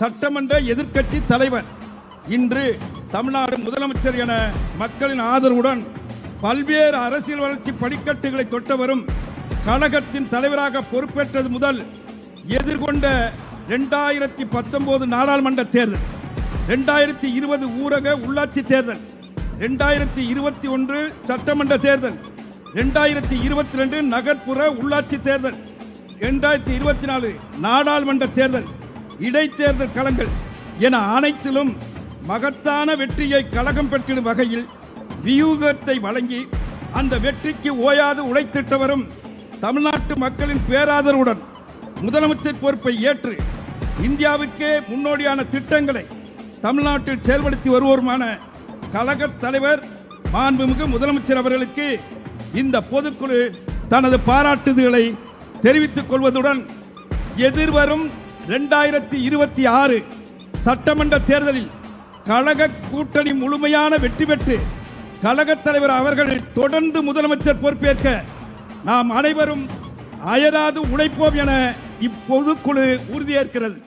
சட்டமன்ற எதிர்க்கட்சி தலைவர். இன்று தமிழ்நாடு முதலமைச்சர் என மக்களின் ஆதரவுடன் பல்வேறு அரசியல் வளர்ச்சி படிக்கட்டுகளை தொட்டவரும் கழகத்தின் தலைவராக பொறுப்பேற்றது முதல் எதிர்கொண்ட 2019 நாடாளுமன்ற தேர்தல், 2020 ஊரக உள்ளாட்சி தேர்தல், 2021 சட்டமன்ற தேர்தல், 2022 நகர்ப்புற உள்ளாட்சி தேர்தல், 2024 நாடாளுமன்ற தேர்தல், இடைத்தேர்தல் களங்கள் என அனைத்திலும் மகத்தான வெற்றியை கழகம் பெற்றிடும் வகையில் வியூகத்தை வழங்கி அந்த வெற்றிக்கு ஓயாது உழைத்திட்டவரும் தமிழ்நாட்டு மக்களின் பேராதரவுடன் முதலமைச்சர் பொறுப்பை ஏற்று இந்தியாவுக்கே முன்னோடியான திட்டங்களை தமிழ்நாட்டில் செயல்படுத்தி வருவோருமான கழக தலைவர் மாண்புமிகு முதலமைச்சர் அவர்களுக்கு இந்த பொதுக்குழு தனது பாராட்டுதல்களை தெரிவித்துக் கொள்வதுடன் எதிர்வரும் 2026 சட்டமன்ற தேர்தலில் கழக கூட்டணி முழுமையான வெற்றி பெற்று கழக தலைவர் அவர்கள் தொடர்ந்து முதலமைச்சர் பொறுப்பேற்க நாம் அனைவரும் அயராது உழைப்போம் என இப்பொதுக்குழு உறுதியேற்கிறது.